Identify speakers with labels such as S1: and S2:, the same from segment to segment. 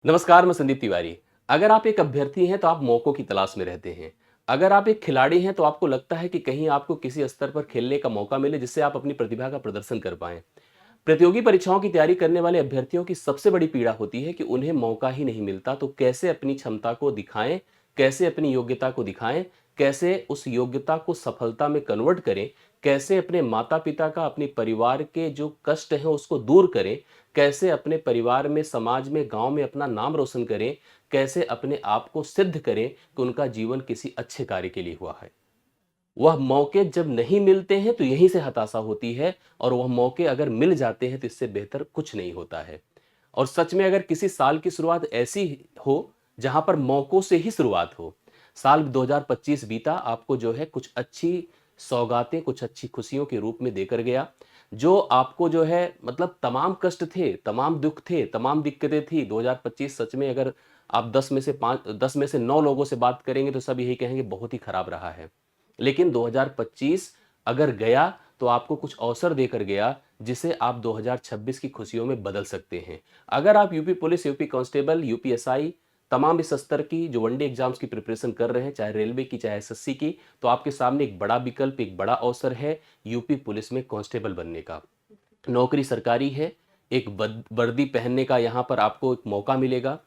S1: नमस्कार, मैं संदीप तिवारी। अगर आप एक अभ्यर्थी हैं तो आप मौकों की तलाश में रहते हैं। अगर आप एक खिलाड़ी हैं तो आपको लगता है कि कहीं आपको किसी स्तर पर खेलने का मौका मिले जिससे आप अपनी प्रतिभा का प्रदर्शन कर पाएं। प्रतियोगी परीक्षाओं की तैयारी करने वाले अभ्यर्थियों की सबसे बड़ी पीड़ा होती है कि उन्हें मौका ही नहीं मिलता, तो कैसे अपनी क्षमता को दिखाएं, कैसे अपनी योग्यता को दिखाएं, कैसे उस योग्यता को सफलता में कन्वर्ट करें, कैसे अपने माता पिता का, अपने परिवार के जो कष्ट हैं उसको दूर करें, कैसे अपने परिवार में, समाज में, गांव में अपना नाम रोशन करें, कैसे अपने आप को सिद्ध करें कि उनका जीवन किसी अच्छे कार्य के लिए हुआ है। वह मौके जब नहीं मिलते हैं तो यहीं से हताशा होती है, और वह मौके अगर मिल जाते हैं तो इससे बेहतर कुछ नहीं होता है। और सच में अगर किसी साल की शुरुआत ऐसी हो जहां पर मौकों से ही शुरुआत हो। साल 2025 बीता आपको जो है कुछ अच्छी सौगातें, कुछ अच्छी खुशियों के रूप में देकर गया। जो आपको जो है मतलब तमाम कष्ट थे, तमाम दुख थे, तमाम दिक्कतें थी। 2025 सच में अगर आप 10 में से 9 लोगों से बात करेंगे तो सब यही कहेंगे बहुत ही खराब रहा है। लेकिन 2025 अगर गया तो आपको कुछ अवसर देकर गया जिसे आप 2026 की खुशियों में बदल सकते हैं। अगर आप UP police, UP constable, UPSI, तमाम इस स्तर की जो वनडे एग्जाम्स की प्रिपरेशन कर रहे हैं, चाहे रेलवे की चाहे एसएससी की, तो आपके सामने एक बड़ा विकल्प, एक बड़ा अवसर है यूपी पुलिस में कांस्टेबल बनने का। नौकरी सरकारी है, एक वर्दी पहनने का यहाँ पर आपको एक मौका मिलेगा।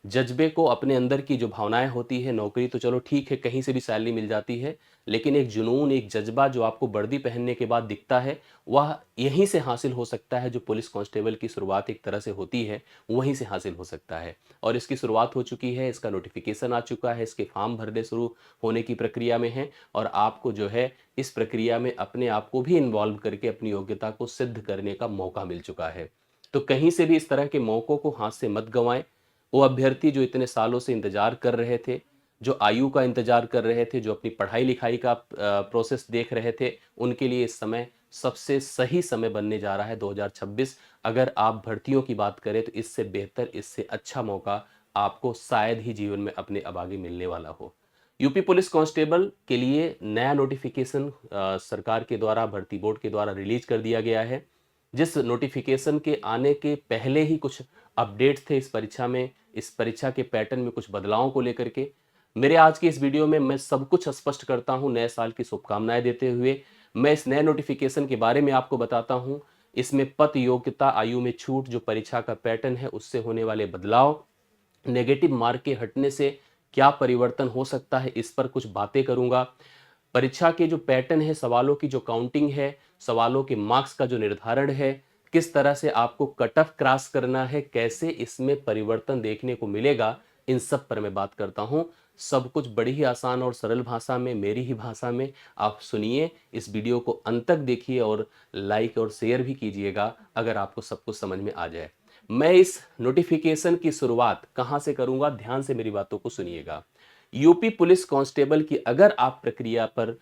S1: जज़्बे को, अपने अंदर की जो भावनाएँ होती हैं, नौकरी तो चलो ठीक है, कहीं से भी सैलरी मिल जाती है, लेकिन एक जुनून, एक जज़्बा जो आपको वर्दी पहनने के बाद दिखता है, वह यहीं से हासिल हो सकता है। जो पुलिस कांस्टेबल की शुरुआत एक तरह से होती है, वहीं से हासिल हो सकता है। और इसकी शुरुआत हो चुकी है, इसका नोटिफ़िकेशन आ चुका है, इसके फॉर्म भरने शुरू होने की प्रक्रिया में हैं, और आपको जो है इस प्रक्रिया में अपने आप को भी इन्वॉल्व करके अपनी योग्यता को सिद्ध करने का मौका मिल चुका है। तो कहीं से भी इस तरह के मौकों को हाथ से मत गंवाएं। वो अभ्यर्थी जो इतने सालों से इंतजार कर रहे थे, जो आयु का इंतजार कर रहे थे, जो अपनी पढ़ाई लिखाई का प्रोसेस देख रहे थे, उनके लिए इस समय सबसे सही समय बनने जा रहा है 2026। अगर आप भर्तियों की बात करें तो इससे बेहतर, इससे अच्छा मौका आपको शायद ही जीवन में अपने अब आगे मिलने वाला हो। यूपी पुलिस कांस्टेबल के लिए नया नोटिफिकेशन सरकार के द्वारा, भर्ती बोर्ड के द्वारा रिलीज कर दिया गया है। जिस नोटिफिकेशन के आने के पहले ही कुछ अपडेट्स थे इस परीक्षा में, इस परीक्षा के पैटर्न में कुछ बदलावों को लेकर के। मेरे आज की इस वीडियो में मैं सब कुछ स्पष्ट करता हूं, नए साल की शुभकामनाएं देते हुए। मैं इस नए नोटिफिकेशन के बारे में आपको बताता हूं। इसमें पद, योग्यता, आयु में छूट, जो परीक्षा का पैटर्न है उससे होने वाले बदलाव, नेगेटिव मार्क के हटने से क्या परिवर्तन हो सकता है, इस पर कुछ बातें करूंगा। परीक्षा के जो पैटर्न है, सवालों की जो काउंटिंग है, सवालों के मार्क्स का जो निर्धारण है, किस तरह से आपको कट ऑफ क्रॉस करना है, कैसे इसमें परिवर्तन देखने को मिलेगा, इन सब पर मैं बात करता हूं। सब कुछ बड़ी ही आसान और सरल भाषा में, मेरी ही भाषा में आप सुनिए। इस वीडियो को अंत तक देखिए और लाइक और शेयर भी कीजिएगा अगर आपको सब कुछ समझ में आ जाए। मैं इस नोटिफिकेशन की शुरुआत कहां से करूंगा, ध्यान से मेरी बातों को सुनिएगा। यूपी पुलिस कांस्टेबल की अगर आप प्रक्रिया पर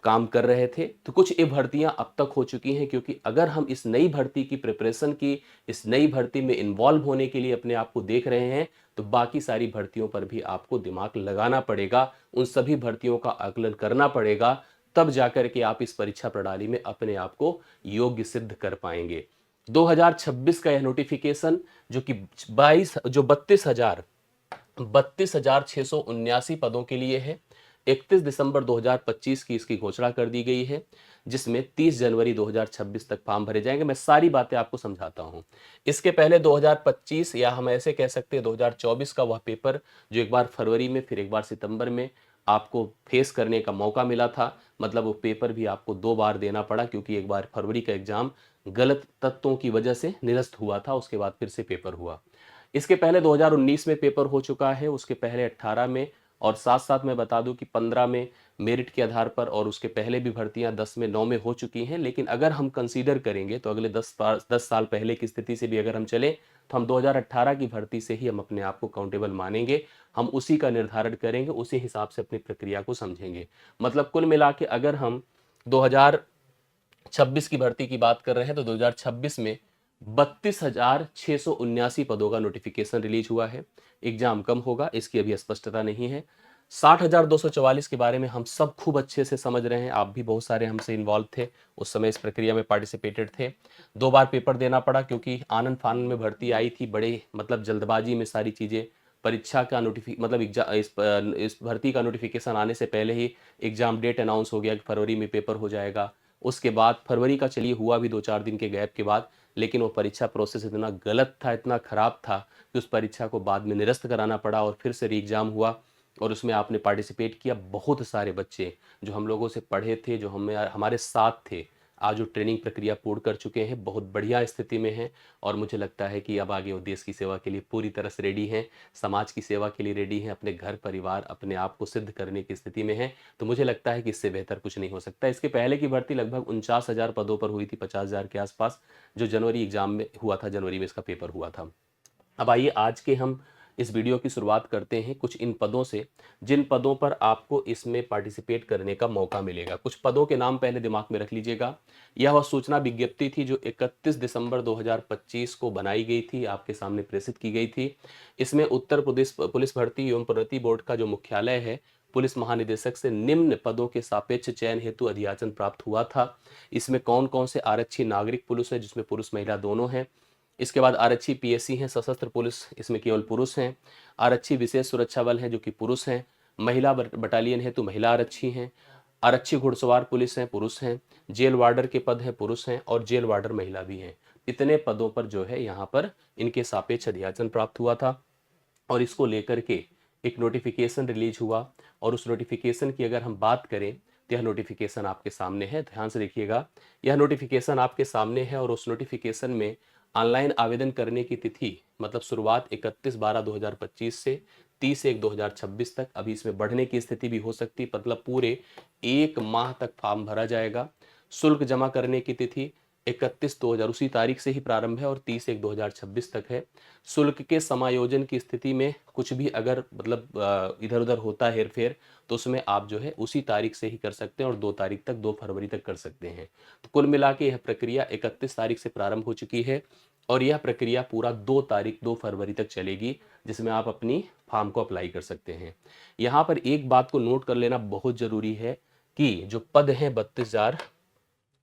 S1: काम कर रहे थे तो कुछ ये भर्तियां अब तक हो चुकी हैं, क्योंकि अगर हम इस नई भर्ती की प्रिपरेशन की, इस नई भर्ती में इन्वॉल्व होने के लिए अपने आप को देख रहे हैं, तो बाकी सारी भर्तियों पर भी आपको दिमाग लगाना पड़ेगा, उन सभी भर्तियों का आकलन करना पड़ेगा। तब जाकर के आप इस परीक्षा प्रणाली में अपने आप को योग्य सिद्ध कर पाएंगे। 2026 का यह नोटिफिकेशन जो कि 32,679 पदों के लिए है। 31 दिसंबर 2025 की इसकी घोषणा कर दी गई है, जिसमें 30 जनवरी 2026 तक फॉर्म भरे जाएंगे। मैं सारी बातें आपको समझाता हूं। इसके पहले 2025, या हम ऐसे कह सकते हैं 2024 का वह पेपर जो एक बार फरवरी में फिर एक बार सितंबर में आपको फेस करने का मौका मिला था। मतलब वो पेपर भी आपको 2 बार देना पड़ा, क्योंकि एक बार फरवरी का एग्जाम गलत तत्वों की वजह से निरस्त हुआ था, उसके बाद फिर से पेपर हुआ। इसके पहले 2019 में पेपर हो चुका है, उसके पहले 18 में, और साथ साथ मैं बता दूं कि 15 में मेरिट के आधार पर, और उसके पहले भी भर्तियां 10 में, 9 में हो चुकी हैं। लेकिन अगर हम कंसीडर करेंगे तो अगले 10 साल पहले की स्थिति से भी अगर हम चलें तो हम 2018 की भर्ती से ही हम अपने आप को काउंटेबल मानेंगे। हम उसी का निर्धारण करेंगे, उसी हिसाब से अपनी प्रक्रिया को समझेंगे। मतलब कुल मिला के अगर हम 2026 की भर्ती की बात कर रहे हैं तो 2026 में 32,679 पदों का नोटिफिकेशन रिलीज हुआ है। एग्जाम कम होगा, इसकी अभी स्पष्टता नहीं है। 60,244 के बारे में हम सब खूब अच्छे से समझ रहे हैं, आप भी बहुत सारे हमसे इन्वॉल्व थे, उस समय इस प्रक्रिया में पार्टिसिपेटेड थे। 2 बार पेपर देना पड़ा क्योंकि आनन-फानन में भर्ती आई थी, बड़े मतलब जल्दबाजी में सारी चीज़ें, परीक्षा का मतलब इस भर्ती का नोटिफ़िकेशन आने से पहले ही एग्ज़ाम डेट अनाउंस हो गया कि फरवरी में पेपर हो जाएगा। उसके बाद फरवरी का चलिए हुआ भी 2-4 दिन के गैप के बाद, लेकिन वो परीक्षा प्रोसेस इतना गलत था, इतना खराब था कि उस परीक्षा को बाद में निरस्त कराना पड़ा और फिर से री एग्ज़ाम हुआ और उसमें आपने पार्टिसिपेट किया। बहुत सारे बच्चे जो हम लोगों से पढ़े थे, जो हमें हमारे साथ थे, आज वो ट्रेनिंग प्रक्रिया पूर्ण कर चुके हैं, बहुत बढ़िया स्थिति में हैं और मुझे लगता है कि अब आगे वो देश की सेवा के लिए पूरी तरह से रेडी हैं, समाज की सेवा के लिए रेडी हैं, अपने घर परिवार, अपने आप को सिद्ध करने की स्थिति में हैं। तो मुझे लगता है कि इससे बेहतर कुछ नहीं हो सकता। इसके पहले की भर्ती लगभग 49,000 पदों पर हुई थी, 50,000 के आसपास, जो जनवरी एग्ज़ाम में हुआ था, जनवरी में इसका पेपर हुआ था। अब आइए आज के हम इस वीडियो की शुरुआत करते हैं कुछ इन पदों से, जिन पदों पर आपको इसमें पार्टिसिपेट करने का मौका मिलेगा। कुछ पदों के नाम पहले दिमाग में रख लीजिएगा। यह वह सूचना विज्ञप्ति थी जो 31 दिसंबर 2025 को बनाई गई थी, आपके सामने प्रेषित की गई थी। इसमें उत्तर प्रदेश पुलिस भर्ती एवं प्रोन्नति बोर्ड का जो मुख्यालय है, पुलिस महानिदेशक से निम्न पदों के सापेक्ष चयन हेतु अधियाचन प्राप्त हुआ था। इसमें कौन कौन से आरक्षी नागरिक पुलिस है, जिसमें पुरुष महिला दोनों हैं। इसके बाद आरक्षी पीएससी हैं, सशस्त्र पुलिस, इसमें केवल पुरुष हैं। आरक्षी विशेष सुरक्षा बल हैं जो कि पुरुष हैं। महिला बटालियन है तो महिला आरक्षी हैं। आरक्षी घुड़सवार पुलिस हैं, पुरुष हैं। जेल वार्डर के पद हैं, पुरुष हैं और जेल वार्डर महिला भी हैं। इतने पदों पर जो है यहाँ पर इनके सापेक्ष अधियाचन प्राप्त हुआ था और इसको लेकर के एक नोटिफिकेशन रिलीज हुआ और उस नोटिफिकेशन की अगर हम बात करें तो यह नोटिफिकेशन आपके सामने है, ध्यान से देखिएगा। यह नोटिफिकेशन आपके सामने है और उस नोटिफिकेशन में ऑनलाइन आवेदन करने की तिथि मतलब शुरुआत 31/12/2025 से 30/1/2026 तक, अभी इसमें बढ़ने की स्थिति भी हो सकती है, मतलब पूरे 1 माह तक फॉर्म भरा जाएगा। शुल्क जमा करने की तिथि 31/2/2000 उसी तारीख से ही प्रारंभ है और 30/1/2026 तक है। शुल्क के समायोजन की स्थिति में कुछ भी अगर मतलब इधर उधर होता है हेरफेर, तो उसमें आप जो है उसी तारीख से ही कर सकते हैं और 2 तारीख तक, 2 फरवरी तक कर सकते हैं। तो कुल मिला के यह प्रक्रिया 31 तारीख से प्रारंभ हो चुकी है और यह प्रक्रिया पूरा 2 तारीख 2 फरवरी तक चलेगी, जिसमें आप अपनी फॉर्म को अप्लाई कर सकते हैं। यहाँ पर एक बात को नोट कर लेना बहुत ज़रूरी है कि जो पद हैं 32,000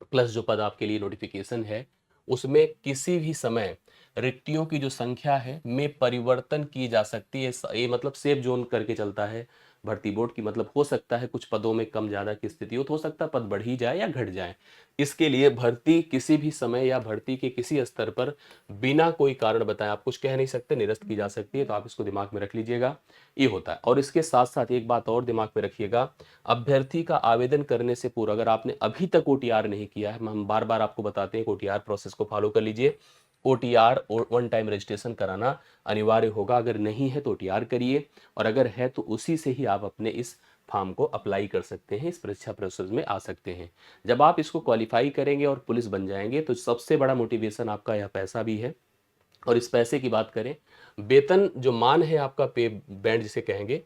S1: प्लस जो पद आपके लिए नोटिफिकेशन है, उसमें किसी भी समय रिक्तियों की जो संख्या है में परिवर्तन की जा सकती है। ये मतलब सेफ जोन करके चलता है भर्ती बोर्ड की, मतलब हो सकता है कुछ पदों में कम ज़्यादा की स्थिति हो सकता है पद बढ़ ही जाए या घट जाए। इसके लिए भर्ती किसी भी समय या भर्ती के किसी स्तर पर बिना कोई कारण बताए आप कुछ कह नहीं सकते, निरस्त की जा सकती है। तो आप इसको दिमाग में रख लीजिएगा, ये होता है। और इसके साथ साथ एक बात और दिमाग में रखिएगा, अभ्यर्थी का आवेदन करने से पूर्व अगर आपने अभी तक ओटीआर नहीं किया है, हम बार बार आपको बताते हैं कि ओटीआर प्रोसेस को फॉलो कर लीजिए। ओटीआर वन टाइम रजिस्ट्रेशन कराना अनिवार्य होगा, अगर नहीं है तो ओटीआर करिए और अगर है तो उसी से ही आप अपने इस फॉर्म को अप्लाई कर सकते हैं, इस परीक्षा प्रोसेस में आ सकते हैं। जब आप इसको क्वालिफाई करेंगे और पुलिस बन जाएंगे तो सबसे बड़ा मोटिवेशन आपका यह पैसा भी है। और इस पैसे की बात करें, वेतन जो मान है आपका पे बैंड जिसे कहेंगे,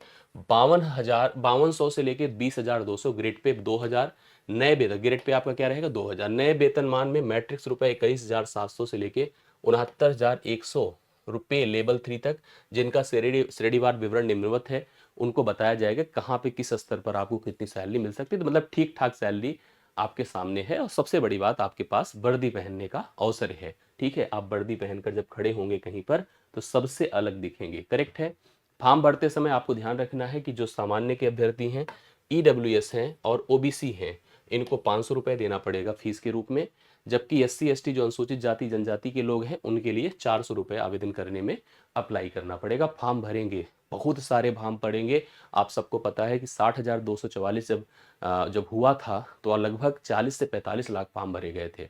S1: 52,100 से लेके 20,200, ग्रेड पे 2,000, नए वेतन ग्रेड पे आपका क्या रहेगा 2,000, नए वेतनमान में मैट्रिक्स रुपए 21,700 से लेके 69,100 रुपये लेवल 3 तक, जिनका श्रेणीवार विवरण निम्नवत है, उनको बताया जाएगा कहाँ पे किस स्तर पर आपको कितनी सैलरी मिल सकती है। तो मतलब ठीक ठाक सैलरी आपके सामने है और सबसे बड़ी बात आपके पास वर्दी पहनने का अवसर है। ठीक है, आप वर्दी पहनकर जब खड़े होंगे कहीं पर तो सबसे अलग दिखेंगे, करेक्ट है। फॉर्म भरते समय आपको ध्यान रखना है कि जो सामान्य के अभ्यर्थी हैं, ईडब्ल्यूएस हैं और ओबीसी हैं, इनको 500 रुपये देना पड़ेगा फीस के रूप में, जबकि एससी एसटी जो अनुसूचित जाति जनजाति के लोग हैं उनके लिए 400 रुपये आवेदन करने में अप्लाई करना पड़ेगा। फॉर्म भरेंगे, बहुत सारे फॉर्म पड़ेंगे। आप सबको पता है कि 60,244 जब हुआ था तो लगभग 40 से 45 लाख फॉर्म भरे गए थे।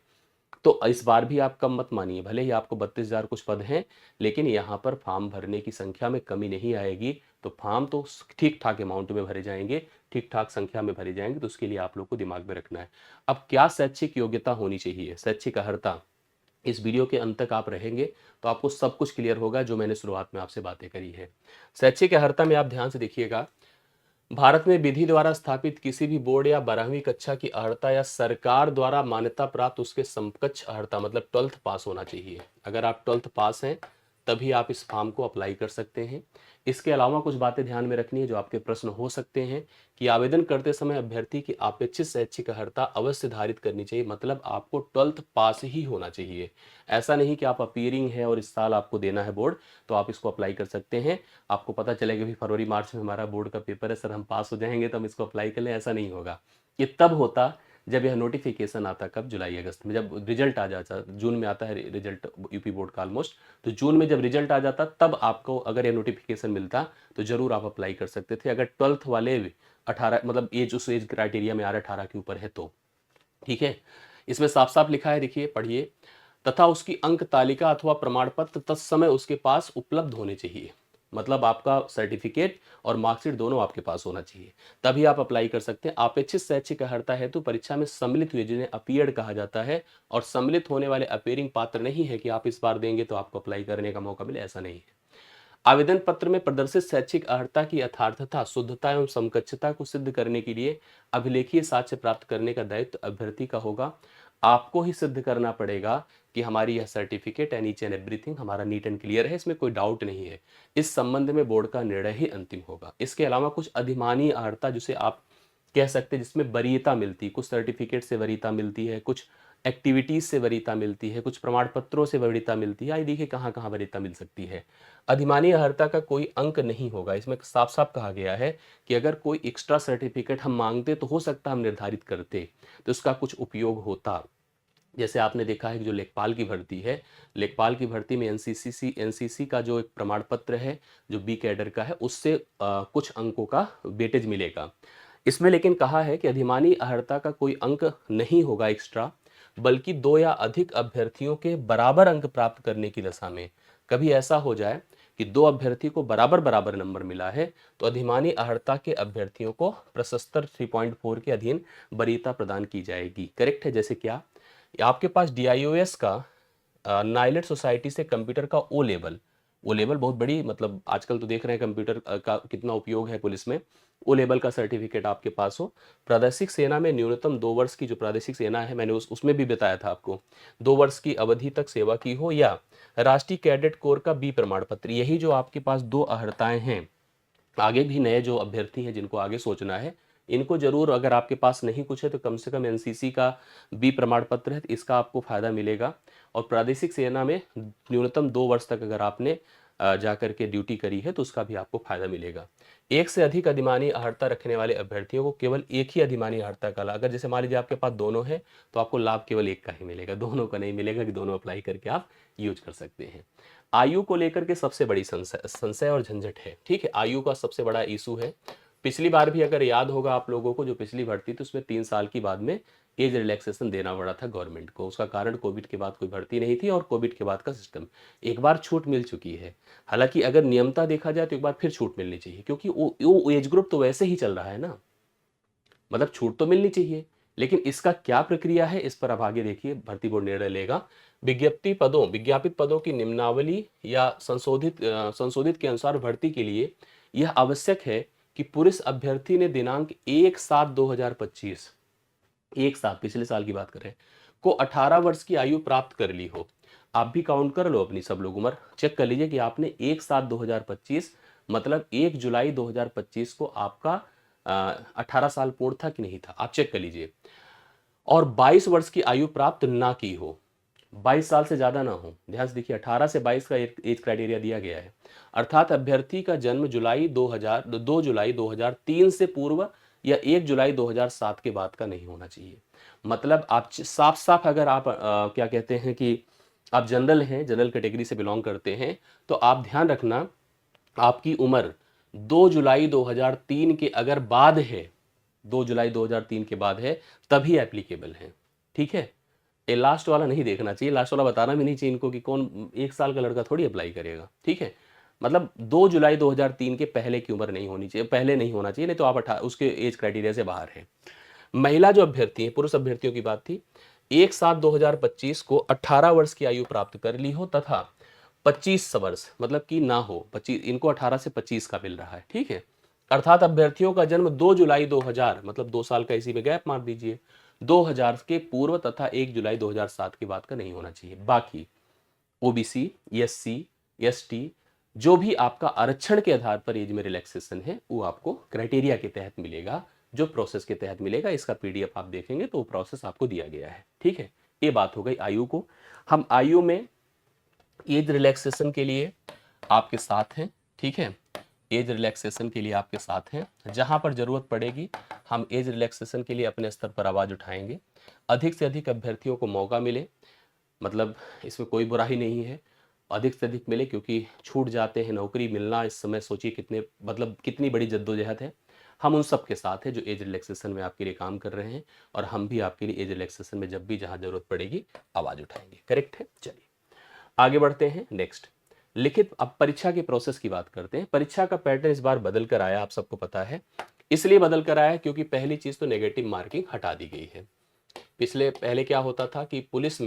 S1: तो इस बार भी आप कम मत मानिए, भले ही आपको 32,000 कुछ पद हैं, लेकिन यहाँ पर फॉर्म भरने की संख्या में कमी नहीं आएगी। तो फॉर्म तो ठीक ठाक अमाउंट में भरे जाएंगे, ठीक ठाक संख्या में भरे जाएंगे, तो उसके लिए आप लोग को दिमाग में रखना है। अब क्या शैक्षिक योग्यता होनी चाहिए, शैक्षिक अर्हता, इस वीडियो के अंत तक आप रहेंगे तो आपको सब कुछ क्लियर होगा जो मैंने शुरुआत में आपसे बातें करी है। शैक्षिक अर्हता में आप ध्यान से देखिएगा, भारत में विधि द्वारा स्थापित किसी भी बोर्ड या 12वीं कक्षा की अर्हता या सरकार द्वारा मान्यता प्राप्त उसके समकक्ष अर्हता मतलब 12th पास होना चाहिए। अगर आप 12th पास हैं तभी आप इस फॉर्म को अप्लाई कर सकते हैं। इसके अलावा कुछ बातें ध्यान में रखनी है जो आपके प्रश्न हो सकते हैं कि आवेदन करते समय अभ्यर्थी की अपेक्षित शैक्षिक अर्हता अवश्य धारित करनी चाहिए, मतलब आपको 12th पास ही होना चाहिए। ऐसा नहीं कि आप अपीयरिंग है और इस साल आपको देना है बोर्ड तो आप इसको अप्लाई कर सकते हैं। आपको पता चलेगा कि फरवरी मार्च में हमारा बोर्ड का पेपर है सर, हम पास हो जाएंगे तो हम इसको अप्लाई कर लें, ऐसा नहीं होगा। ये तब होता जब यह नोटिफिकेशन आता, कब, जुलाई अगस्त में, जब रिजल्ट आ जाता। जून में आता है रिजल्ट यूपी बोर्ड का ऑलमोस्ट, तो जून में जब रिजल्ट आ जाता तब आपको अगर ये नोटिफिकेशन मिलता तो जरूर आप अप्लाई कर सकते थे, अगर 12th वाले 18 मतलब एज उस एज क्राइटेरिया में आ रहा 18 के ऊपर है तो। ठीक है, इसमें साफ साफ लिखा है, देखिए पढ़िए, तथा उसकी अंक तालिका अथवा प्रमाण पत्र तत्समय उसके पास उपलब्ध होने चाहिए। मतलब आपका सर्टिफिकेट और मार्कशीट दोनों आपके पास होना चाहिए, तभी आप अप्लाई कर सकते हैं। अपेक्षित शैक्षिक अर्हता हेतु परीक्षा में सम्मिलित हुए, जिन्हें अपीयर्ड कहा जाता है, और सम्मिलित होने वाले अपीयरिंग पात्र नहीं है कि आप इस बार देंगे तो आपको अप्लाई करने का मौका मिले, ऐसा नहीं है। आवेदन पत्र में प्रदर्शित शैक्षिक अर्हता की यथार्थता, शुद्धता एवं समकक्षता को सिद्ध करने के लिए अभिलेखीय साक्ष्य प्राप्त करने का दायित्व अभ्यर्थी का होगा। आपको ही सिद्ध करना पड़ेगा कि हमारी यह certificate and each and everything हमारा नीट एंड क्लियर है, इसमें कोई डाउट नहीं है। इस संबंध में बोर्ड का निर्णय ही अंतिम होगा। इसके अलावा कुछ अधिमानीय अर्हता जिसे आप कह सकते हैं, जिसमें वरीयता मिलती है, कुछ सर्टिफिकेट से वरीयता मिलती है, कुछ एक्टिविटीज से वरीयता मिलती है, कुछ प्रमाण पत्रों से वरीयता मिलती है। आइए देखिए कहाँ कहाँ वरीयता मिल सकती है। अधिमानी अर्हता का कोई अंक नहीं होगा, इसमें साफ साफ कहा गया है कि अगर कोई एक्स्ट्रा सर्टिफिकेट हम मांगते तो हो सकता हम निर्धारित करते तो उसका कुछ उपयोग होता। जैसे आपने देखा है कि जो लेखपाल की भर्ती है, लेखपाल की भर्ती में एनसीसी का जो एक प्रमाण पत्र है जो बी कैडर का है, उससे कुछ अंकों का वेटेज मिलेगा। इसमें लेकिन कहा है कि अधिमानी अर्हता का कोई अंक नहीं होगा एक्स्ट्रा, बल्कि 2 या अधिक अभ्यर्थियों के बराबर अंक प्राप्त करने की दशा में कभी ऐसा हो जाए कि 2 अभ्यर्थी को बराबर बराबर नंबर मिला है तो अधिमानी अर्हता के अभ्यर्थियों को प्रशस्तर 3.4 के अधीन वरीयता प्रदान की जाएगी। करेक्ट है। जैसे क्या, आपके पास डीआईओएस का नाइलेट सोसाइटी से कंप्यूटर का ओ लेवल बहुत बड़ी, मतलब आजकल तो देख रहे हैं कंप्यूटर का कितना उपयोग है पुलिस में। ओ लेवल का सर्टिफिकेट आपके पास हो। प्रादेशिक सेना में न्यूनतम 2 वर्ष की, जो प्रादेशिक सेना है मैंने उसमें भी बताया था आपको, 2 वर्ष की अवधि तक सेवा की हो, या राष्ट्रीय कैडेट कोर का बी प्रमाण पत्र। यही जो आपके पास 2 अर्हताएं हैं। आगे भी नए जो अभ्यर्थी हैं जिनको आगे सोचना है, इनको जरूर, अगर आपके पास नहीं कुछ है तो कम से कम एनसीसी का बी प्रमाण पत्र है, इसका आपको फायदा मिलेगा। और प्रादेशिक सेना में न्यूनतम 2 वर्ष तक अगर आपने जाकर के ड्यूटी करी है तो उसका भी आपको फायदा मिलेगा। एक से अधिक अधिमानी अर्हता रखने वाले अभ्यर्थियों को केवल एक ही अधिमानी अर्हता का लाभ, अगर जैसे मान लीजिए आपके पास दोनों है तो आपको लाभ केवल एक का ही मिलेगा, दोनों का नहीं मिलेगा कि दोनों अप्लाई करके आप यूज कर सकते हैं। आयु को लेकर के सबसे बड़ी संशय और झंझट है। ठीक है, आयु का सबसे बड़ा इशू है। पिछली बार भी अगर याद होगा आप लोगों को, जो पिछली भर्ती थी उसमें 3 साल की बाद में एज रिलैक्सेशन देना पड़ा था गवर्नमेंट को। उसका कारण कोविड के बाद कोई भर्ती नहीं थी और कोविड के बाद का सिस्टम। एक बार छूट मिल चुकी है, हालांकि अगर नियमता देखा जाए तो एक बार फिर छूट मिलनी चाहिए, क्योंकि वो एज ग्रुप तो वैसे ही चल रहा है ना, मतलब छूट तो मिलनी चाहिए। लेकिन इसका क्या प्रक्रिया है, इस पर अब आगे देखिए भर्ती बोर्ड निर्णय लेगा। विज्ञापित पदों की निम्नावली या संशोधित के अनुसार भर्ती के लिए यह आवश्यक है कि पुरुष अभ्यर्थी ने दिनांक 1/7/2025, एक साल पिछले साल की बात करें, को 18 वर्ष की आयु प्राप्त कर ली हो। आप भी काउंट कर लो अपनी, सब लोग उम्र चेक कर लीजिए कि आपने 1/7/2025 मतलब 1 जुलाई 2025 को आपका 18 साल पूर्ण था कि नहीं था, आप चेक कर लीजिए। और 22 वर्ष की आयु प्राप्त ना की हो, 22 साल से ज्यादा ना हो। ध्यान से देखिए, 18 से 22 का एक एज क्राइटेरिया दिया गया है। अर्थात अभ्यर्थी का जन्म 2 जुलाई 2003 से पूर्व या 1 जुलाई 2007 के बाद का नहीं होना चाहिए। मतलब आप साफ साफ अगर आप क्या कहते हैं कि आप जनरल हैं, जनरल कैटेगरी से बिलोंग करते हैं, तो आप ध्यान रखना आपकी उम्र 2 जुलाई 2003 के अगर बाद है, 2 जुलाई 2003 के बाद है, तभी एप्लीकेबल है। ठीक है, ये लास्ट वाला नहीं देखना चाहिए, लास्ट वाला बताना भी नहीं चाहिए इनको कि कौन 1 साल का लड़का थोड़ी अप्लाई करेगा। ठीक है, मतलब 2 जुलाई 2003 के पहले की उम्र नहीं होनी चाहिए, पहले नहीं होना चाहिए, नहीं तो आप उसके एज क्राइटेरिया से बाहर है। महिला जो अभ्यर्थी है, पुरुष अभ्यर्थियों की बात थी, 1/7/2025 को 18 वर्ष की आयु प्राप्त कर ली हो तथा 25 वर्ष मतलब कि ना हो, 25, इनको 18 से 25 का मिल रहा है। ठीक है, अर्थात अभ्यर्थियों का जन्म 2 जुलाई 2000 मतलब 2 साल का इसी में गैप मार दीजिए, 2000 के पूर्व तथा 1 जुलाई 2007 के बाद का नहीं होना चाहिए। बाकी ओबीसी, एससी, एसटी, जो भी आपका आरक्षण के आधार पर एज में रिलैक्सेशन है वो आपको क्राइटेरिया के तहत मिलेगा, जो प्रोसेस के तहत मिलेगा। इसका पीडीएफ आप देखेंगे तो वो प्रोसेस आपको दिया गया है, ठीक है। ये बात हो गई आयु को। हम आयु में एज रिलैक्सेशन के लिए आपके साथ हैं, ठीक है। एज रिलैक्सेशन के लिए आपके साथ हैं, जहां पर जरूरत पड़ेगी हम एज रिलैक्सेशन के लिए अपने स्तर पर आवाज उठाएंगे। अधिक से अधिक अभ्यर्थियों को मौका मिले, मतलब इसमें कोई बुराई नहीं है, अधिक से अधिक मिले, क्योंकि छूट जाते हैं। नौकरी मिलना इस समय सोचिए कितने मतलब कितनी बड़ी जद्दोजहद है। हम उन सब के साथ हैं जो एज रिलैक्सेशन में आपके लिए काम कर रहे हैं, और हम भी आपके लिए एज रिलैक्सेशन में जब भी जहां जरूरत पड़ेगी आवाज उठाएंगे। करेक्ट है। चलिए आगे बढ़ते हैं। नेक्स्ट लिखित, अब परीक्षा की प्रोसेस की बात करते हैं। परीक्षा का पैटर्न इस बार बदल कर आया, आप सबको पता है। इसलिए बदल कर आया क्योंकि पहली चीज तो नेगेटिव मार्किंग हटा दी गई है। पहले क्या होता था कि पुलिस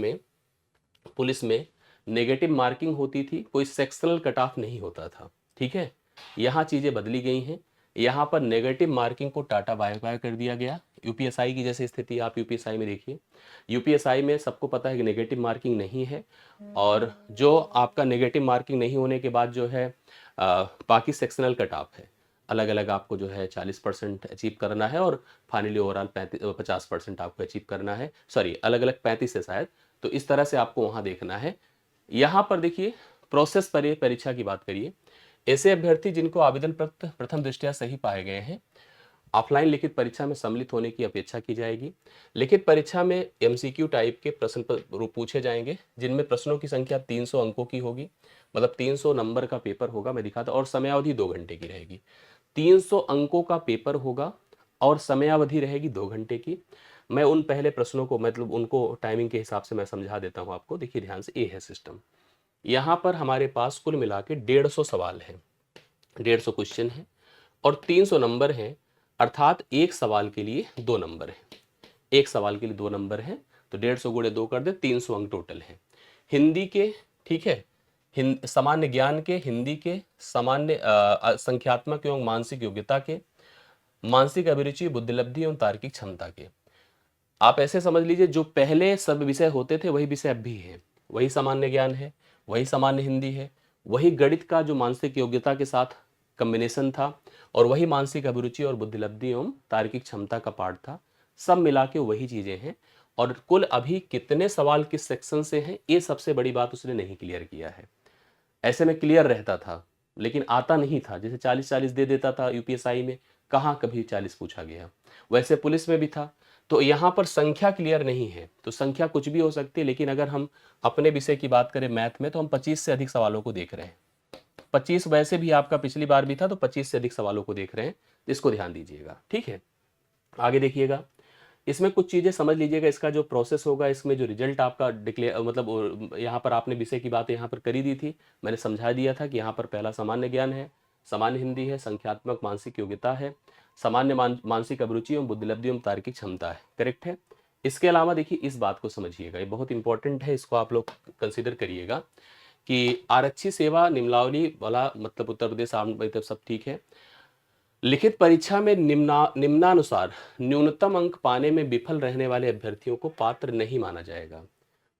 S1: में नेगेटिव मार्किंग होती थी, कोई सेक्शनल कट ऑफ नहीं होता था, ठीक है। यहाँ चीजें बदली गई हैं। यहाँ पर नेगेटिव मार्किंग को टाटा बाय बाय कर दिया गया। यूपीएसआई की जैसे स्थिति आप यूपीएसआई में देखिए, यूपीएसआई में सबको पता है कि नेगेटिव मार्किंग नहीं है, और जो आपका नेगेटिव मार्किंग नहीं होने के बाद जो है बाकी सेक्शनल कट ऑफ है, अलग अलग आपको जो है 40% अचीव करना है, और फाइनली ओवरऑल 50% आपको अचीव करना है। सॉरी, अलग अलग 35 है शायद। तो इस तरह से आपको वहाँ देखना है। यहाँ पर देखिए प्रोसेस पर परीक्षा की बात करिए। ऐसे अभ्यर्थी जिनको आवेदन पत्र प्रथम दृष्टया सही पाए गए हैं, ऑफलाइन लिखित परीक्षा में सम्मिलित होने की अपेक्षा की जाएगी। लिखित परीक्षा में एमसीक्यू टाइप के प्रश्न पूछे जाएंगे, जिनमें प्रश्नों की संख्या 300 अंकों की होगी, मतलब 300 नंबर का पेपर होगा। मैं दिखाता, और समयावधि 2 घंटे की रहेगी। 300 अंकों का पेपर होगा और समयावधि रहेगी 2 घंटे की। मैं उन पहले प्रश्नों को, मतलब उनको टाइमिंग के हिसाब से मैं समझा देता हूं आपको। देखिए ध्यान से, ये है सिस्टम। यहाँ पर हमारे पास कुल मिला के 150 सवाल है, 150 क्वेश्चन है, और 300 नंबर हैं, अर्थात एक सवाल के लिए 2 नंबर है। एक सवाल के लिए 2 नंबर है, तो 150 गुणे 2 कर दे, 300 अंक टोटल है। हिंदी के, ठीक है, सामान्य ज्ञान के, हिंदी के, सामान्य संख्यात्मक एवं मानसिक योग्यता के, मानसिक अभिरुचि, बुद्धिलब्धि एवं तार्किक क्षमता के। आप ऐसे समझ लीजिए, जो पहले सब विषय होते थे वही विषय अब भी है। वही सामान्य ज्ञान है, वही सामान्य हिंदी है, वही गणित का जो मानसिक योग्यता के साथ कॉम्बिनेशन था, और वही मानसिक अभिरुचि और बुद्धिलब्धि एवं तार्किक क्षमता का पार्ट था। सब मिला के वही चीजें हैं। और कुल अभी कितने सवाल किस सेक्शन से हैं, ये सबसे बड़ी बात उसने नहीं क्लियर किया है। ऐसे में क्लियर रहता था, लेकिन आता नहीं था। जैसे 40-40 दे देता था यूपीएसआई में, कहाँ कभी 40 पूछा गया। वैसे पुलिस में भी था। तो यहाँ पर संख्या क्लियर नहीं है, तो संख्या कुछ भी हो सकती है। लेकिन अगर हम अपने विषय की बात करें मैथ में, तो हम 25 से अधिक सवालों को देख रहे हैं। 25 वैसे भी आपका पिछली बार भी था, तो 25 से अधिक सवालों को देख रहे हैं। इसको ध्यान दीजिएगा, ठीक है। आगे देखिएगा, इसमें कुछ चीजें समझ लीजिएगा। इसका जो प्रोसेस होगा, इसमें जो रिजल्ट आपका डिक्लेयर, मतलब यहाँ पर आपने विषय की बात यहाँ पर करी दी थी, मैंने समझा दिया था कि यहाँ पर पहला सामान्य ज्ञान है, सामान्य हिंदी है, संख्यात्मक मानसिक योग्यता है, सामान्य मानसिक अभिरुचि एवं बुद्धिलब्धि एवं तार्किक क्षमता है। करेक्ट है। इसके अलावा देखिए इस बात को समझिएगा, ये बहुत इंपॉर्टेंट है, इसको आप लोग कंसिडर करिएगा कि आरक्षी सेवा निम्नावली वाला, मतलब उत्तर प्रदेश मतलब सब ठीक है। लिखित परीक्षा में निम्नानुसार न्यूनतम अंक पाने में विफल रहने वाले अभ्यर्थियों को पात्र नहीं माना जाएगा।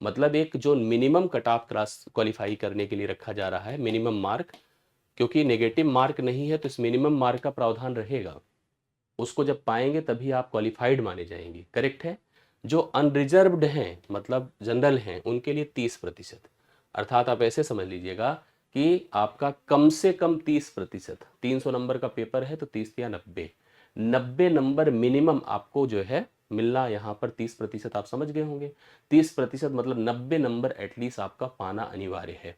S1: मतलब एक जो minimum cut off class qualify करने के लिए रखा जा रहा है, मिनिमम मार्क, क्योंकि नेगेटिव मार्क नहीं है तो इस मिनिमम मार्क का प्रावधान रहेगा। उसको जब पाएंगे तभी आप क्वालिफाइड माने जाएंगे। करेक्ट है। जो अनरिजर्व्ड हैं, मतलब जनरल हैं, उनके लिए 30%। अर्थात आप ऐसे समझ लीजिएगा कि आपका कम से कम 30%, 300 नंबर का पेपर है तो 30 या 90 नंबर मिनिमम आपको जो है मिलना। यहाँ पर 30% आप समझ गए होंगे। 30% मतलब 90 नंबर एटलीस्ट आपका पाना अनिवार्य है।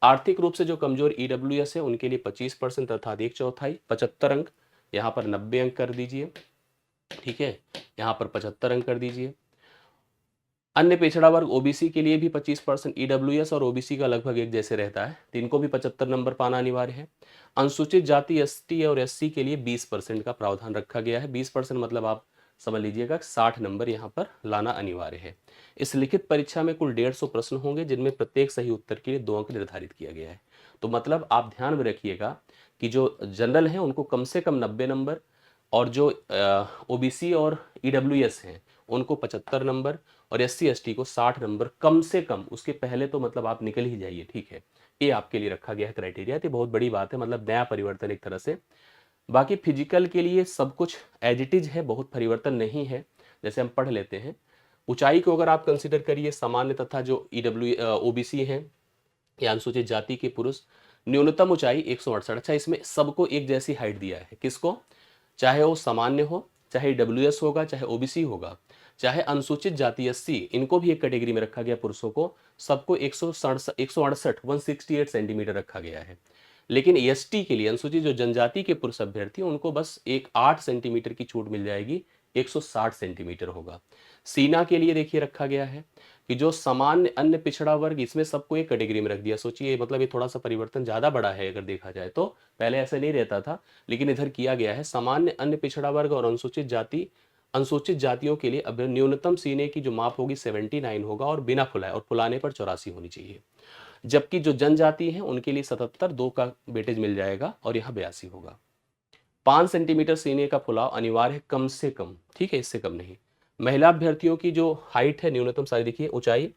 S1: आर्थिक रूप से जो कमजोर ईडब्ल्यूएस है उनके लिए 25% अर्थात 1/4, 75 अंक। यहाँ पर 90 अंक कर दीजिए, ठीक है। यहाँ पर 75 अंक कर दीजिए। अन्य पिछड़ा वर्ग ओबीसी के लिए भी 25%, ईडब्ल्यूएस और ओबीसी का लगभग एक जैसे रहता है, तो इनको भी 75 नंबर पाना अनिवार्य है। अनुसूचित जाति एसटी और एससी के लिए 20% का प्रावधान रखा गया है। 20% मतलब आप समझ लीजिएगा 60 नंबर यहाँ पर लाना अनिवार्य है। इस लिखित परीक्षा में कुल 150 प्रश्न होंगे, जिनमें प्रत्येक सही उत्तर के लिए 2 अंक निर्धारित किया गया है। तो मतलब आप ध्यान में रखिएगा कि जो जनरल हैं उनको कम से कम 90 नंबर, और जो ओबीसी और ईडब्ल्यूएस हैं उनको 75 नंबर, और एससी एसटी को 60 नंबर कम से कम। उसके पहले तो मतलब आप निकल ही जाइए, ठीक है। ये आपके लिए रखा गया है क्राइटेरिया। तो बहुत बड़ी बात है, मतलब नया परिवर्तन एक तरह से। बाकी फिजिकल के लिए सब कुछ एज इट इज है, बहुत परिवर्तन नहीं है। जैसे हम पढ़ लेते हैं, ऊंचाई को अगर आप कंसिडर करिए, सामान्य तथा जो ईडब्ल्यू ओबीसी हैं या अनुसूचित जाति के पुरुष, न्यूनतम ऊंचाई 168। अच्छा, इसमें सबको एक जैसी हाइट दिया है, किसको, चाहे वो सामान्य हो, चाहे डब्ल्यूएस होगा, चाहे ओबीसी होगा, चाहे अनुसूचित जाति एससी, इनको भी एक कैटेगरी में रखा गया पुरुषों को, सबको 168 सेंटीमीटर रखा गया है। लेकिन एसटी के लिए, अनुसूचित जो जनजाति के पुरुष अभ्यर्थी, उनको बस एक 8 सेंटीमीटर की छूट मिल जाएगी, 160 सेंटीमीटर होगा। सीना के लिए देखिए रखा गया है कि जो सामान्य अन्य पिछड़ा वर्ग, इसमें सबको एक कैटेगरी में रख दिया। सोचिए, मतलब ये थोड़ा सा परिवर्तन ज़्यादा बड़ा है अगर देखा जाए तो, पहले ऐसा नहीं रहता था, लेकिन इधर किया गया है। सामान्य अन्य पिछड़ा वर्ग और अनुसूचित जातियों के लिए अब न्यूनतम सीने की जो माप होगी 79 होगा, और बिना फुलाए, और फुलाने पर 84 होनी चाहिए। जबकि जो जनजाति है उनके लिए 77, 2 का वेटेज मिल जाएगा, और यहाँ 82 होगा। 5 सेंटीमीटर सीने का फुलाव अनिवार्य है कम से कम, ठीक है, इससे कम नहीं। महिला अभ्यर्थियों की जो हाइट है न्यूनतम, सारी देखिए ऊंचाई,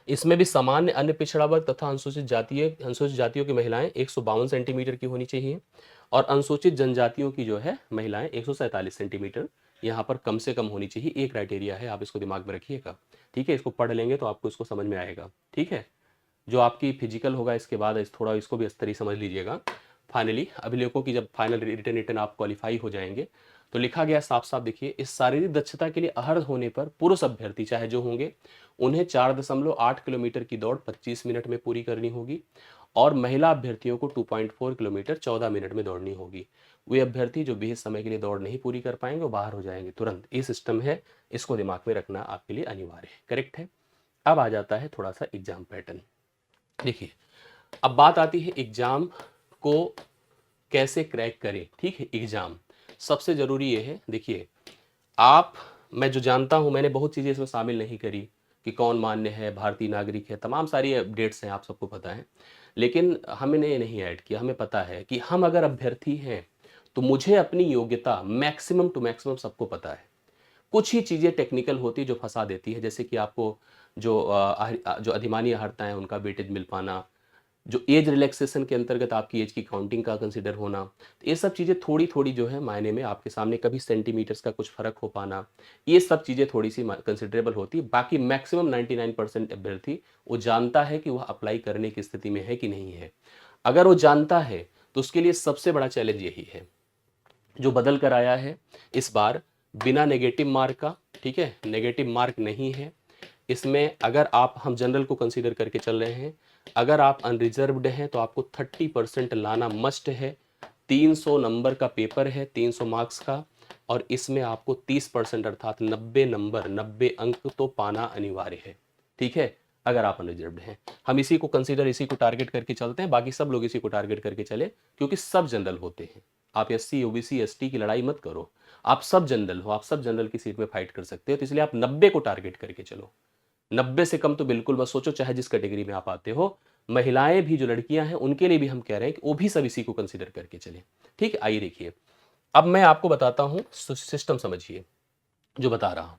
S1: इसमें भी सामान्य अन्य पिछड़ा वर्ग तथा अनुसूचित जातियों की महिलाएं 152 सेंटीमीटर की होनी चाहिए, और अनुसूचित जनजातियों की जो है महिलाएं 147 सेंटीमीटर यहाँ पर कम से कम होनी चाहिए। एक क्राइटेरिया है, आप इसको दिमाग में रखिएगा, ठीक है। इसको पढ़ लेंगे तो आपको इसको समझ में आएगा, ठीक है। जो आपकी फिजिकल होगा इसके बाद थोड़ा इसको भी स्तरीय समझ लीजिएगा। फाइनली अभिलेखों की जब फाइनल रिटर्न आप क्वालिफाई हो जाएंगे, तो लिखा गया साफ साफ देखिए, इस शारीरिक दक्षता के लिए अहर्ह होने पर पुरुष अभ्यर्थी चाहे जो होंगे, उन्हें 4.8 किलोमीटर की दौड़ 25 मिनट में पूरी करनी होगी, और महिला अभ्यर्थियों को 2.4 किलोमीटर 14 मिनट में दौड़नी होगी। वे अभ्यर्थी जो बेहद समय के लिए दौड़ नहीं पूरी कर पाएंगे वो बाहर हो जाएंगे तुरंत। ये सिस्टम है, इसको दिमाग में रखना आपके लिए अनिवार्य है, करेक्ट है। अब आ जाता है थोड़ा सा एग्जाम पैटर्न। देखिए, अब बात आती है एग्जाम को कैसे क्रैक करें, ठीक है। एग्जाम सबसे जरूरी ये है, देखिए मैं जो जानता हूं, मैंने बहुत चीजें इसमें शामिल नहीं करी कि कौन मान्य है, भारतीय नागरिक है, तमाम सारी अपडेट्स हैं, आप सबको पता है। लेकिन हमने ये नहीं ऐड किया। हमें पता है कि हम अगर अभ्यर्थी हैं तो मुझे अपनी योग्यता मैक्सिमम टू मैक्सिमम सबको पता है। कुछ ही चीज़ें टेक्निकल होती है जो फंसा देती है, जैसे कि आपको जो अधिमानी अहर्ता है उनका वेटेज मिल पाना, जो एज रिलैक्सेशन के अंतर्गत आपकी एज की काउंटिंग का कंसिडर होना, तो ये सब चीज़ें थोड़ी थोड़ी जो है मायने में आपके सामने, कभी सेंटीमीटर्स का कुछ फर्क हो पाना, ये सब चीज़ें थोड़ी सी कंसिडरेबल होती है। बाकी मैक्सिमम 99% अभ्यर्थी वो जानता है कि वह अप्लाई करने की स्थिति में है कि नहीं है। अगर वो जानता है तो उसके लिए सबसे बड़ा चैलेंज यही है, जो बदल कर आया है इस बार, बिना नेगेटिव मार्क का, ठीक है। नेगेटिव मार्क नहीं है इसमें। अगर हम जनरल को कंसीडर करके चल रहे हैं, अगर आप अनरिजर्व्ड हैं तो आपको 30% लाना मस्ट है। 300 नंबर का पेपर है, 300 मार्क्स का, और इसमें आपको 30% अर्थात 90 नंबर, 90 अंक तो पाना अनिवार्य है, ठीक है, अगर आप अनरिजर्व्ड हैं। हम इसी को टारगेट करके चलते हैं, बाकी सब लोग इसी को टारगेट करके चले, क्योंकि सब जनरल होते हैं। आप एससी ओबीसी एसटी की लड़ाई मत करो, आप सब जनरल हो, आप सब जनरल की सीट में फाइट कर सकते हो, तो इसलिए आप 90 को टारगेट करके चलो। 90 से कम तो बिल्कुल मत सोचो, चाहे जिस कैटेगरी में आप आते हो। महिलाएं भी, जो लड़कियां हैं, उनके लिए भी हम कह रहे हैं कि वो भी सब इसी को कंसीडर करके चले, ठीक है। आइए देखिए, अब मैं आपको बताता हूं, सिस्टम समझिए जो बता रहा हूं।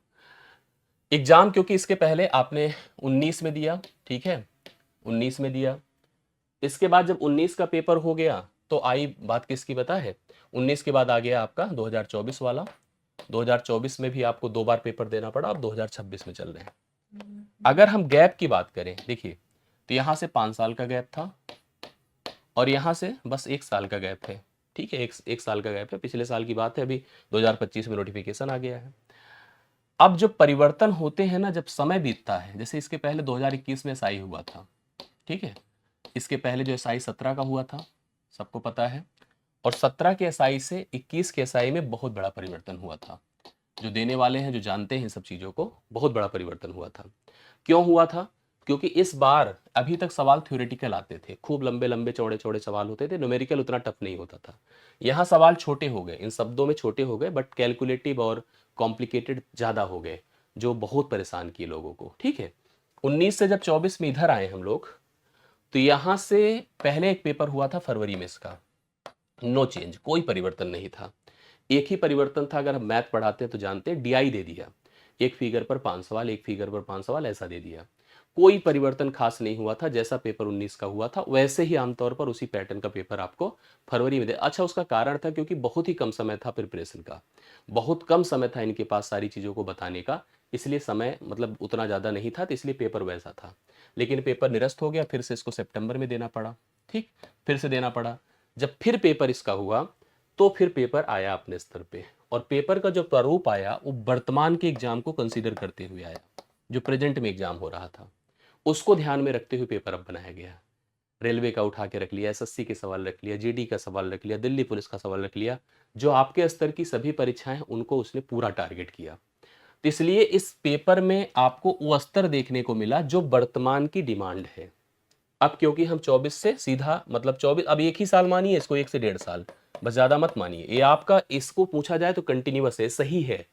S1: एग्जाम क्योंकि इसके पहले आपने 19 में दिया, ठीक है, 19 में दिया। इसके बाद जब 19 का पेपर हो गया तो आई बात किसकी पता है, 19 के बाद आ गया आपका 2024 वाला। 2024 में भी आपको 2 बार पेपर देना पड़ा, अब 2026 में चल रहे हैं। अगर हम गैप की बात करें, देखिए, तो यहां से 5 साल का गैप था, और यहां से बस 1 साल का गैप है, ठीक है। एक साल का गैप है, पिछले साल की बात है, अभी 2025 में नोटिफिकेशन आ गया है। अब जो परिवर्तन होते हैं ना, जब समय बीतता है, जैसे इसके पहले 2021 में एसआई हुआ था, ठीक है। इसके पहले जो एसआई 17 का हुआ था, सबको पता है, और 17 के एसआई से 21 के एसआई में बहुत बड़ा परिवर्तन हुआ था। जो देने वाले हैं, जो जानते हैं सब चीज़ों को, बहुत बड़ा परिवर्तन हुआ था। क्यों हुआ था? क्योंकि इस बार अभी तक सवाल थ्योरेटिकल आते थे, खूब लंबे लंबे चौड़े चौड़े सवाल होते थे, न्यूमेरिकल उतना टफ नहीं होता था। यहाँ सवाल छोटे हो गए, इन शब्दों में छोटे हो गए, बट कैलकुलेटिव और कॉम्प्लिकेटेड ज़्यादा हो गए, जो बहुत परेशान किए लोगों को, ठीक है। 19 से जब 24 में इधर आए हम लोग, तो यहाँ से पहले एक पेपर हुआ था फरवरी में, इसका नो चेंज, कोई परिवर्तन नहीं था। एक ही परिवर्तन था, अगर हम मैथ पढ़ाते हैं तो जानते हैं, डीआई दे दिया, एक फिगर पर 5 सवाल, एक फिगर पर 5 सवाल, ऐसा दे दिया। कोई परिवर्तन खास नहीं हुआ था, जैसा पेपर 19 का हुआ था वैसे ही आमतौर पर उसी पैटर्न का पेपर आपको फरवरी में दे। अच्छा, उसका कारण था क्योंकि बहुत ही कम समय था प्रिपरेशन का, बहुत कम समय था इनके पास सारी चीज़ों को बताने का, इसलिए समय मतलब उतना ज़्यादा नहीं था, तो इसलिए पेपर वैसा था। लेकिन पेपर निरस्त हो गया, फिर से इसको सितंबर में देना पड़ा। ठीक, फिर से देना पड़ा। जब फिर पेपर इसका हुआ तो फिर पेपर आया अपने स्तर पे, और पेपर का जो प्रारूप आया वो वर्तमान के एग्जाम को कंसीडर करते हुए आया, जो प्रेजेंट में एग्जाम हो रहा था उसको ध्यान में रखते हुए पेपर अब बनाया गया। रेलवे का उठा के रख लिया, एसएससी के सवाल रख लिया, जीडी का सवाल रख लिया, दिल्ली पुलिस का सवाल रख लिया, जो आपके स्तर की सभी परीक्षाएं उनको उसने पूरा टारगेट किया। तो इसलिए इस पेपर में आपको वो स्तर देखने को मिला जो वर्तमान की डिमांड है। अब क्योंकि हम 24 से सीधा मतलब 24, अब एक ही साल मानिए इसको, 1 से 1.5 साल, बस ज्यादा मत मानिए। ये आपका इसको पूछा जाए तो कंटिन्यूअस है, सही है,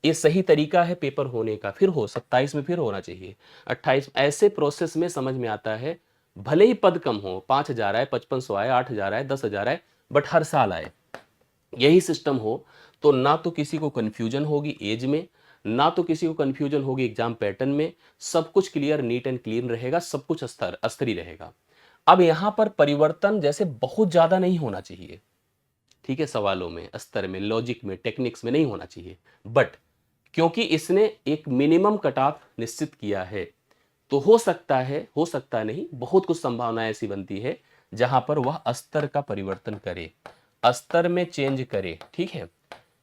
S1: ये सही तरीका है पेपर होने का। फिर हो 27 में फिर होना चाहिए, 28 ऐसे प्रोसेस में समझ में आता है। भले ही पद कम हो, 5,000 आए, 5500 आए, 8,000 आए, 10,000 आए, बट हर साल आए, यही सिस्टम हो तो ना तो किसी को कंफ्यूजन होगी एज में, ना तो किसी को कंफ्यूजन होगी एग्जाम पैटर्न में, सब कुछ क्लियर नीट एंड क्लीन रहेगा, सब कुछ स्तरीय रहेगा। अब यहां पर परिवर्तन जैसे बहुत ज्यादा नहीं होना चाहिए, ठीक है, सवालों में, स्तर में, लॉजिक में, टेक्निक्स में नहीं होना चाहिए, बट क्योंकि इसने एक मिनिमम कट ऑफ निश्चित किया है, तो हो सकता नहीं, बहुत कुछ संभावना ऐसी बनती है जहां पर वह स्तर का परिवर्तन करे, स्तर में चेंज करे। ठीक है,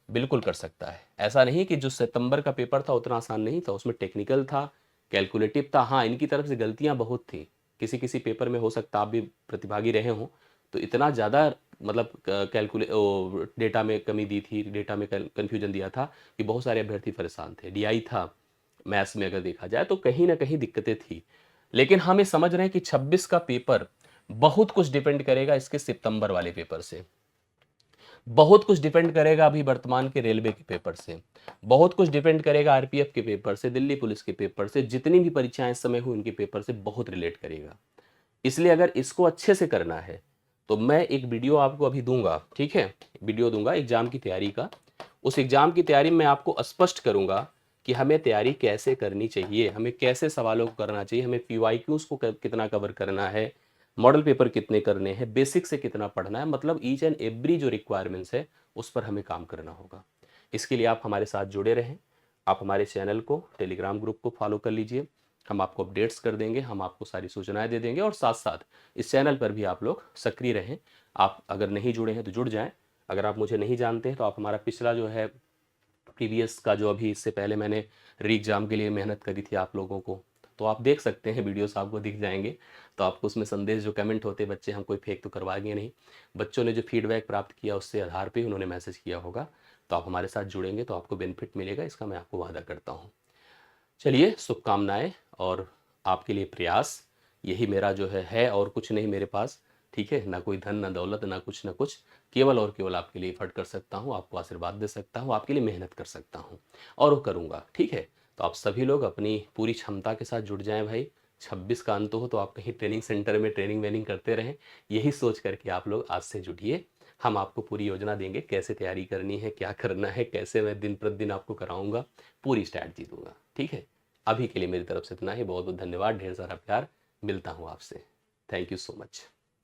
S1: बिल्कुल कर सकता है। ऐसा नहीं कि जो सितंबर का पेपर था उतना आसान नहीं था, उसमें टेक्निकल था, कैलकुलेटिव था। हाँ, इनकी तरफ से गलतियां बहुत थी, किसी किसी पेपर में हो सकता आप भी प्रतिभागी रहे हो, तो इतना ज़्यादा मतलब कैलकुले डेटा में कमी दी थी, डेटा में कन्फ्यूजन दिया था कि बहुत सारे अभ्यर्थी परेशान थे। डीआई था, मैथ्स में अगर देखा जाए तो कहीं ना कहीं दिक्कतें थी। लेकिन हम ये समझ रहे हैं कि 26 का पेपर बहुत कुछ डिपेंड करेगा इसके सितंबर वाले पेपर से, बहुत कुछ डिपेंड करेगा अभी वर्तमान के रेलवे के पेपर से, बहुत कुछ डिपेंड करेगा आरपीएफ के पेपर से, दिल्ली पुलिस के पेपर से, जितनी भी परीक्षाएं इस समय हुई उनके पेपर से बहुत रिलेट करेगा। इसलिए अगर इसको अच्छे से करना है तो मैं एक वीडियो आपको अभी दूंगा, ठीक है, वीडियो दूंगा एग्जाम की तैयारी का। उस एग्जाम की तैयारी में मैं आपको स्पष्ट करूंगा कि हमें तैयारी कैसे करनी चाहिए, हमें कैसे सवालों को करना चाहिए, हमें पीवाईक्यूज को कितना कवर करना है, मॉडल पेपर कितने करने हैं, बेसिक से कितना पढ़ना है, मतलब ईच एंड एवरी जो रिक्वायरमेंट्स है उस पर हमें काम करना होगा। इसके लिए आप हमारे साथ जुड़े रहें, आप हमारे चैनल को, टेलीग्राम ग्रुप को फॉलो कर लीजिए, हम आपको अपडेट्स कर देंगे, हम आपको सारी सूचनाएं दे देंगे, और साथ साथ इस चैनल पर भी आप लोग सक्रिय रहें। आप अगर नहीं जुड़े हैं तो जुड़ जाएं। अगर आप मुझे नहीं जानते हैं तो आप हमारा पिछला जो है प्रीवियस का, जो अभी इससे पहले मैंने री एग्ज़ाम के लिए मेहनत करी थी आप लोगों को, तो आप देख सकते हैं, वीडियोस आपको दिख जाएंगे। तो आपको उसमें संदेश जो कमेंट होते हैं, बच्चे हम कोई फेक तो करवाएंगे नहीं, बच्चों ने जो फीडबैक प्राप्त किया उससे आधार पे उन्होंने मैसेज किया होगा। तो आप हमारे साथ जुड़ेंगे तो आपको बेनिफिट मिलेगा, इसका मैं आपको वादा करता हूँ। चलिए, शुभकामनाएं और आपके लिए प्रयास, यही मेरा जो है और कुछ नहीं मेरे पास। ठीक है, ना कोई धन, ना दौलत, ना कुछ ना कुछ, केवल और केवल आपके लिए एफर्ट कर सकता हूँ, आपको आशीर्वाद दे सकता हूँ, आपके लिए मेहनत कर सकता हूँ, और वो करूँगा। ठीक है, तो आप सभी लोग अपनी पूरी क्षमता के साथ जुड़ जाएं भाई। 26 का अंत हो तो आप कहीं ट्रेनिंग सेंटर में ट्रेनिंग वेनिंग करते रहें, यही सोच करके आप लोग आज से जुड़िए। हम आपको पूरी योजना देंगे, कैसे तैयारी करनी है, क्या करना है, कैसे मैं दिन प्रतिदिन आपको कराऊंगा, पूरी स्ट्रैटेजी दूंगा। ठीक है, अभी के लिए मेरी तरफ से इतना ही। बहुत बहुत धन्यवाद, ढेर सारा प्यार, मिलता हूँ आपसे। Thank you so much.